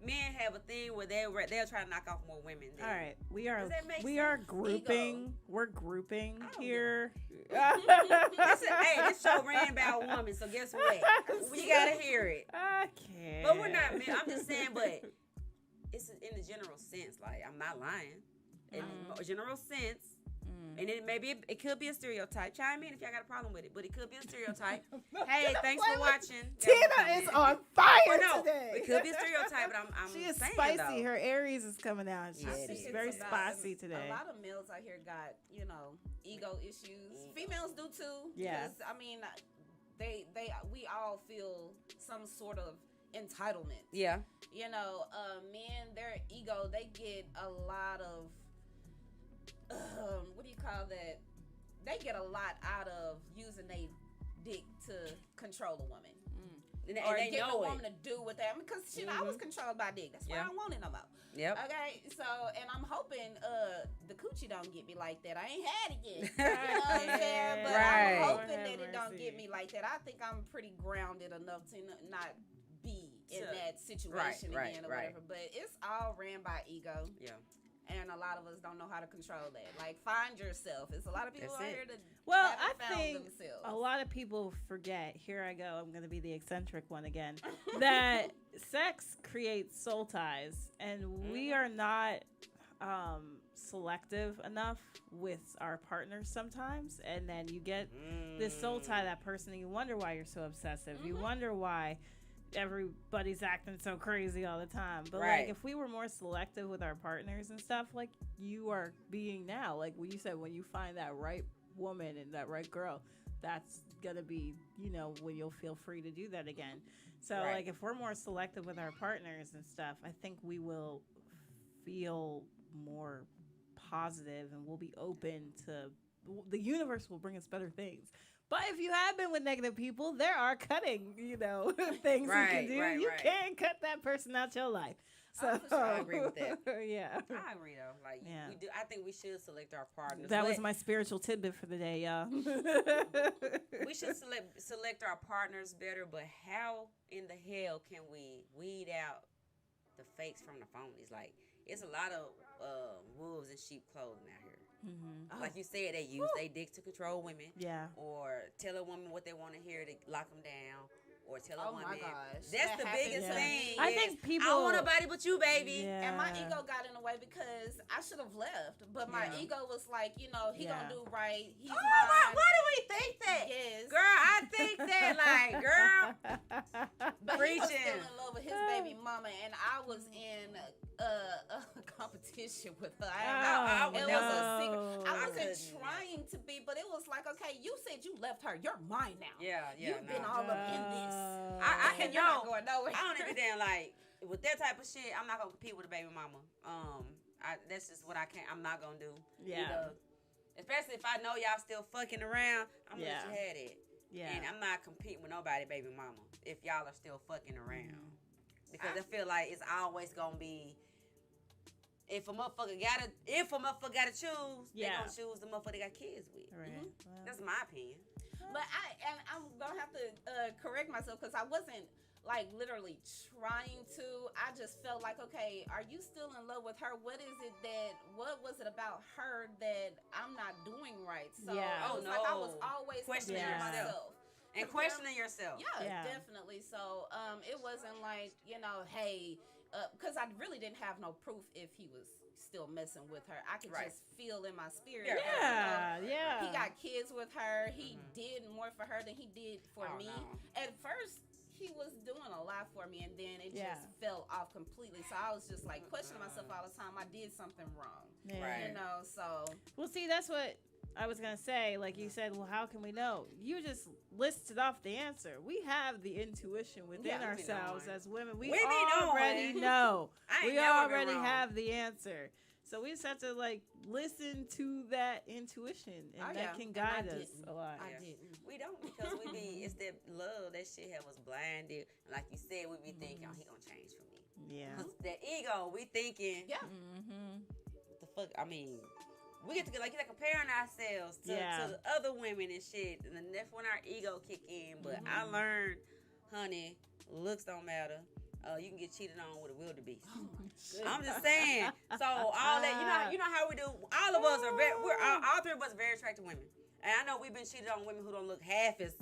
men have a thing where they'll try to knock off more women. All right, we are grouping. Ego. We're grouping here. This show ran by a woman, so guess what? You gotta hear it. I can't. But we're not men. I'm just saying, but it's in the general sense. Like, I'm not lying. In the general sense. And it could be a stereotype. Chime in if y'all got a problem with it, but it could be a stereotype. Hey, thanks for watching. Teena is on fire today. It could be a stereotype, but I'm she is saying, spicy. Though. Her Aries is coming out. She's very spicy today. A lot of males out here got, ego issues. Females do too. Yeah. I mean, we all feel some sort of entitlement. Yeah. Men, their ego, they get a lot of what do you call that? They get a lot out of using their dick to control a woman. And or they get a know woman to do with that. Because I was controlled by dick. That's why I don't want it no more. Yep. Okay, so, and I'm hoping the coochie don't get me like that. I ain't had it yet. You know what I'm saying? But I'm hoping that it don't get me like that. I think I'm pretty grounded enough to not be in that situation again or whatever. But it's all ran by ego. Yeah. And a lot of us don't know how to control that. Like, find yourself. It's a lot of people out here that haven't found themselves. A lot of people forget. Here I go. I'm going to be the eccentric one again. That sex creates soul ties, and we are not selective enough with our partners sometimes. And then you get this soul tie, that person, and you wonder why you're so obsessive. You wonder why everybody's acting so crazy all the time. But like, if we were more selective with our partners and stuff, like you are being now, like when you said, when you find that right woman and that right girl, that's gonna be, when you'll feel free to do that again. So like, if we're more selective with our partners and stuff, I think we will feel more positive and we'll be open to the universe will bring us better things. But if you have been with negative people, there are cutting, things you can do. You can't cut that person out your life. So I agree with that. Yeah. I agree though. Like we do. I think we should select our partners. That was my spiritual tidbit for the day, y'all. We should select our partners better. But how in the hell can we weed out the fakes from the phonies? Like, it's a lot of wolves in sheep clothing out here. Mm-hmm. Like you said, they use their dicks to control women. Yeah. Or tell a woman what they want to hear to lock them down. Or tell a woman. My gosh. That's the biggest thing. I think people. I don't want nobody but you, baby. Yeah. And my ego got in the way because I should have left. But my ego was like, he gonna do right. He's mine. Why do we think that? Yes. Girl, I think that, like, girl. But preaching. He was still in love with his baby mama. And I was in a competition with her. It was a secret. I wasn't trying to be, but it was like, okay, you said you left her. You're mine now. Yeah. You've been all up in this. You're not going nowhere. I don't even damn like with that type of shit. I'm not gonna compete with a baby mama. That's just what I can't. I'm not gonna do. Yeah. Especially if I know y'all still fucking around. I'm gonna let you have it. Yeah. And I'm not competing with nobody, baby mama. If y'all are still fucking around, because I feel like it's always gonna be. If a motherfucker gotta choose, they gonna choose the motherfucker they got kids with. Right. Well, that's my opinion. But I'm gonna have to correct myself because I wasn't like literally trying to. I just felt like, okay, are you still in love with her? What was it about her that I'm not doing right? So I was always questioning myself. And questioning yourself. Yeah, definitely. So it wasn't like, hey, because I really didn't have no proof if he was still messing with her. I could just feel in my spirit. He got kids with her. He did more for her than he did for me. No. At first, he was doing a lot for me, and then it just fell off completely. So I was just like questioning myself all the time. I did something wrong. Yeah. So. Well, see, that's what I was going to say. Like you said, well, how can we know? You just listed off the answer. We have the intuition within ourselves as women. We already know. We already have the answer. So we just have to listen to that intuition, and that can guide us a lot. I didn't. We don't, because it's that love, that shit have us blinded. Like you said, we be thinking, he gonna change for me. Yeah. That ego, we thinking, what the fuck? I mean, we get to comparing ourselves to the other women and shit, and then that's when our ego kick in. But I learned, honey, looks don't matter. You can get cheated on with a wildebeest. I'm just saying. So all that, you know how we do. All of us all three of us are very attractive women, and I know we've been cheated on women who don't look half as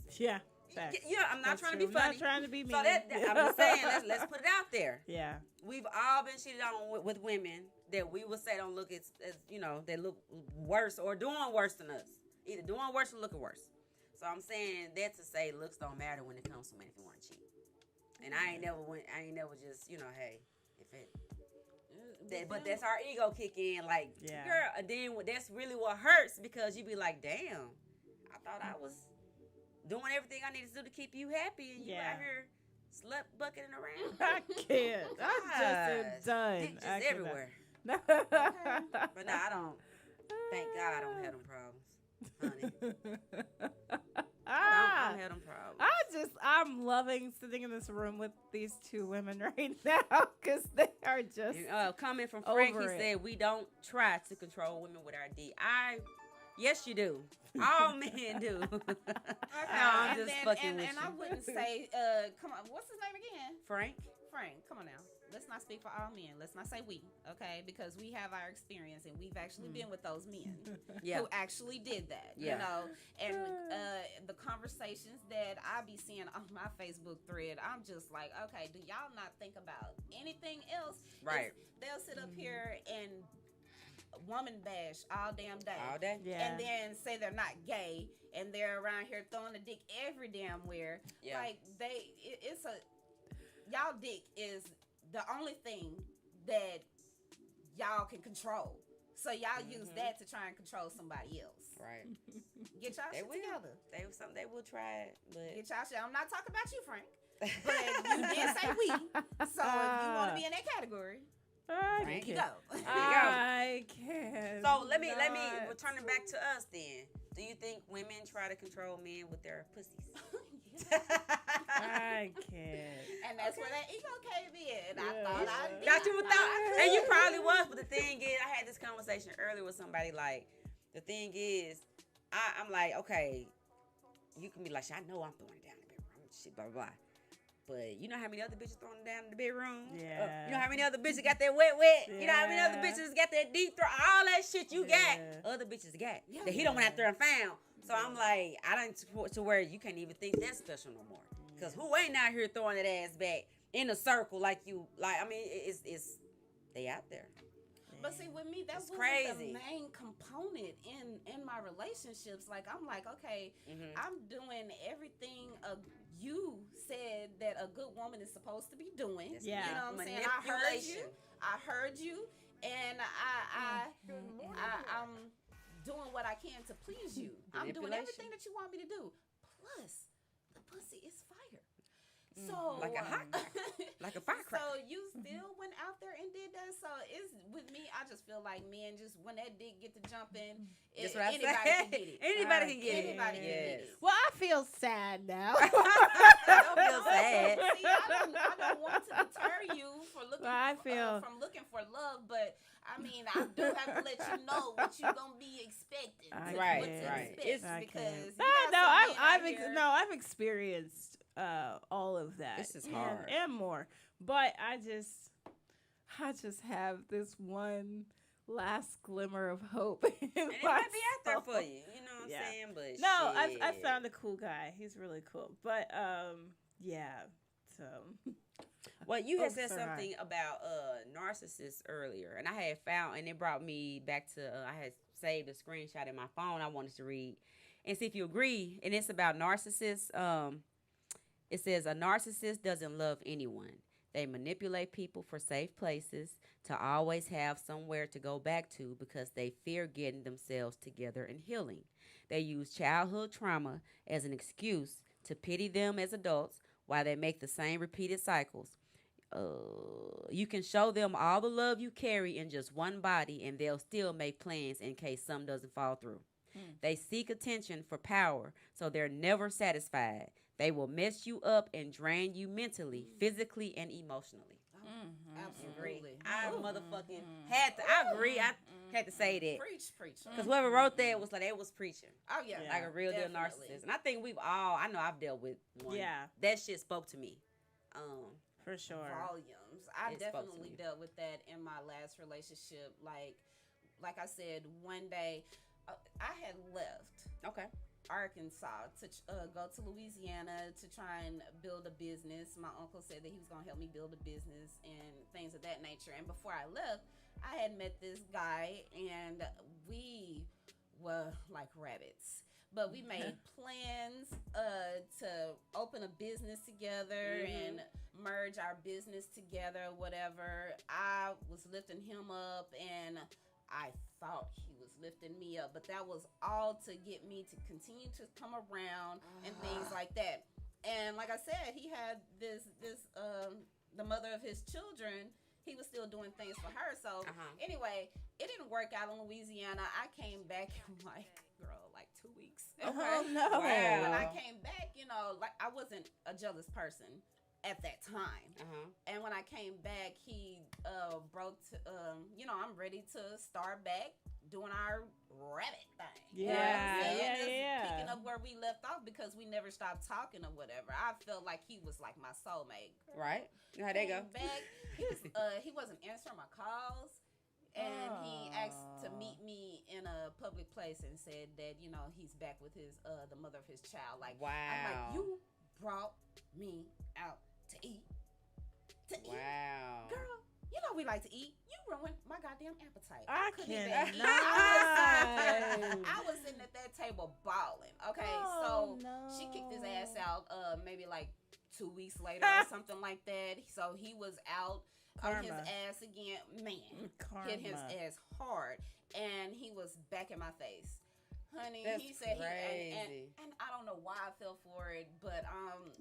Yeah, I'm not trying to be funny. Not trying to be mean. So I'm just saying, let's put it out there. Yeah. We've all been cheated on with women that we would say don't look as they look worse or doing worse than us. Either doing worse or looking worse. So I'm saying that to say looks don't matter when it comes to men if you want to cheat. And I ain't never just, hey, if it. But that's our ego kick in, like, girl. Then that's really what hurts because you be like, damn, I thought I was doing everything I needed to do to keep you happy, and you out here slut bucketing around. I can't. I just am done. Dick just everywhere. But no, I don't. Thank God I don't have them problems, honey. I don't have them problems. I'm loving sitting in this room with these two women right now because they are just coming from Frank, he said we don't try to control women with our D. Yes, you do. All men do. Okay. No, I'm just fucking with you. And I wouldn't say, come on, what's his name again? Frank, come on now. Let's not speak for all men. Let's not say we, okay? Because we have our experience and we've actually been with those men who actually did that, you know? And the conversations that I be seeing on my Facebook thread, I'm just like, okay, do y'all not think about anything else? Right. They'll sit up here and woman bash all damn day. All day. Yeah. And then say they're not gay and they're around here throwing a dick every damn where. Yeah. Like, y'all dick is the only thing that y'all can control. So y'all use that to try and control somebody else. Right. Get y'all shit together. They will try it, but get y'all shit. I'm not talking about you, Frank. But you did say we. So if you want to be in that category, there you go. I can't. So let me return it back to us then. Do you think women try to control men with their pussies? I can't. And that's where that ego came in. I thought and you probably was, but the thing is, I had this conversation earlier with somebody. Like, the thing is, I'm like, okay, you can be like, I know I'm throwing it down in the bedroom, shit, blah blah blah. But you know how many other bitches throwing it down in the bedroom? Yeah. You know how many other bitches got that wet? Yeah. You know how many other bitches got that deep throat? All that shit you got, other bitches got that he don't went out there and found. So I'm like, I don't support to where you can't even think that's special no more. Because who ain't out here throwing that ass back in a circle like you? Like, I mean, it's they out there. But see, with me, that wasn't crazy. The main component in my relationships. Like, I'm like, okay, I'm doing everything you said that a good woman is supposed to be doing. Yeah. You know what I'm saying? I heard you, and I'm doing what I can to please you. I'm doing everything that you want me to do. Plus, the pussy is fire. So like a firecracker. So you still went out there and did that. So it's with me. I just feel like men, just when that dick get to jumping, anybody can get it. Anybody can get it. Well, I feel sad now. I don't feel sad. See, I don't want to deter you from looking for love, but I mean, I do have to let you know what you're gonna be expecting. Right. Because I've experienced all of that. This is hard and more. But I just have this one last glimmer of hope. And it might be out there for you. You know what I'm saying? But no, I found a cool guy. He's really cool. But so. Well, you had said something about narcissists earlier, and I had found, and it brought me back to I had saved a screenshot in my phone I wanted to read and see if you agree. And it's about narcissists. It says a narcissist doesn't love anyone. They manipulate people for safe places, to always have somewhere to go back to because they fear getting themselves together and healing. They use childhood trauma as an excuse to pity them as adults while they make the same repeated cycles. You can show them all the love you carry in just one body and they'll still make plans in case some doesn't fall through. They seek attention for power, so they're never satisfied. They will mess you up and drain you mentally, physically, and emotionally. Absolutely. I motherfucking had to. I agree. I had to say that. Preach. Because whoever wrote that was like, they was preaching. Oh, yeah. Like a real deal narcissist. And I think I know I've dealt with one. Yeah. That shit spoke to me. For sure. Volumes. I definitely dealt with that in my last relationship. Like I said, one day I had left. Okay. Arkansas to go to Louisiana to try and build a business. My uncle said that he was going to help me build a business and things of that nature. And before I left, I had met this guy, and we were like rabbits. But we made plans to open a business together and merge our business together, whatever. I was lifting him up, and I thought he was lifting me up, but that was all to get me to continue to come around and things like that. And like I said, he had this the mother of his children. He was still doing things for her. So anyway, it didn't work out in Louisiana. I came back in like 2 weeks. Okay. Oh no! Wow. When I came back, like I wasn't a jealous person at that time. And when I came back, he broke. I'm ready to start back doing our rabbit thing. Picking up where we left off because we never stopped talking or whatever. I felt like he was like my soulmate. Right? How'd they go? Back, he wasn't answering my calls. And he asked to meet me in a public place and said that, he's back with his the mother of his child. Like, wow. I'm like, you brought me out to eat. Wow. Girl, we like to eat. You ruined my goddamn appetite. I cannot. I was sitting at that table bawling. Okay, she kicked his ass out maybe like 2 weeks later or something like that. So he was out on his ass again. Man, hit his ass hard. And he was back in my face. Honey, that's he said crazy. And I don't know why I fell for it, but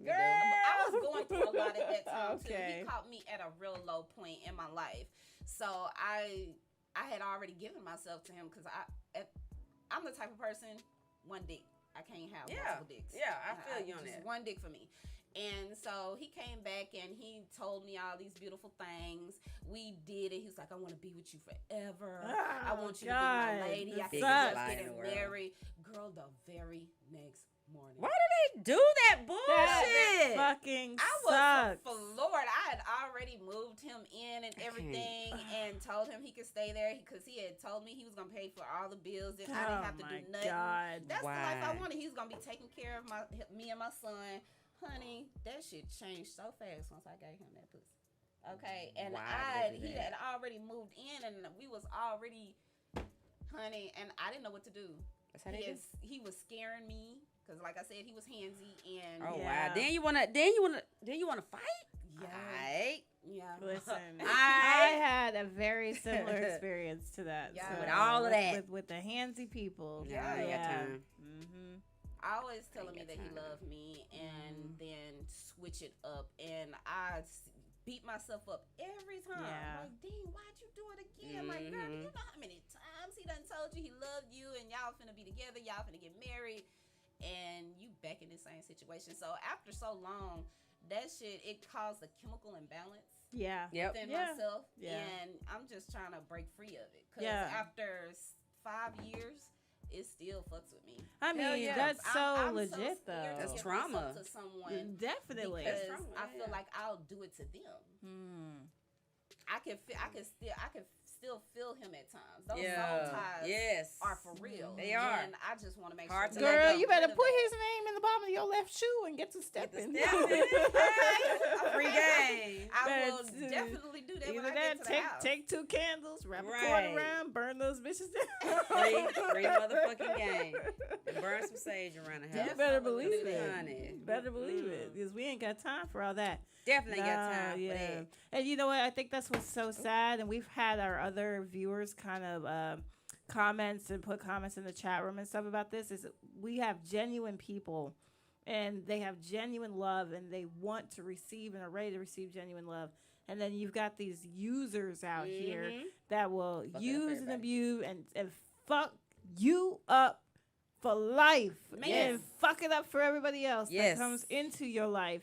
Girl. I was going through a lot at that time too. Okay. He caught me at a real low point in my life, so I had already given myself to him because I'm the type of person, one dick. I can't have multiple dicks. Yeah, I feel you on just that. One dick for me. And so he came back and he told me all these beautiful things. We did it. He was like, I want to be with you forever. I want you to be my lady. I think us getting married. Girl, the very next morning. Why do they do that bullshit? That fucking I was floored. I had already moved him in and everything and told him he could stay there because he had told me he was going to pay for all the bills and I didn't have to do nothing. God. That's the life I wanted. He was going to be taking care of me and my son. Honey, that shit changed so fast once I gave him that pussy. Okay, and he had already moved in, and we was already, honey, and I didn't know what to do. That's how they do. He was scaring me because, like I said, he was handsy and. Oh wow! Then you wanna fight? Yeah. Right. Yeah. Listen, I had a very similar experience to that. Yeah. So, with all of that, with the handsy people. Yeah, I got time. I always telling me that he loved me and then switch it up. And I beat myself up every time. Yeah. Like, dang, why'd you do it again? Like, girl, you know how many times he done told you he loved you and y'all finna be together, y'all finna get married, and you back in the same situation. So after so long, that shit, it caused a chemical imbalance within myself. Yeah. And I'm just trying to break free of it. Because after 5 years, it still fucks with me. I mean, that's I'm legit so though. That's trauma to someone. Definitely. Because I feel like I'll do it to them. I can still feel him at times. Those soul ties are for real. They are. And I just want to make Hard sure. Girl, you better put his name in the bottom of your left shoe and get to stepping. Free game. I will definitely do that when I get to the house. Take 2 candles, wrap a cord around, burn those bitches down. Free motherfucking game. And burn some sage around the house. You better believe it. Honey. Better believe it. Because we ain't got time for all that. Definitely got time for that. And you know what? I think that's what's so sad. And we've had our other viewers kind of comments and put comments in the chat room and stuff about this. Is we have genuine people and they have genuine love and they want to receive and are ready to receive genuine love. And then you've got these users out here that will use and abuse and fuck you up for life and fuck it up for everybody else that comes into your life.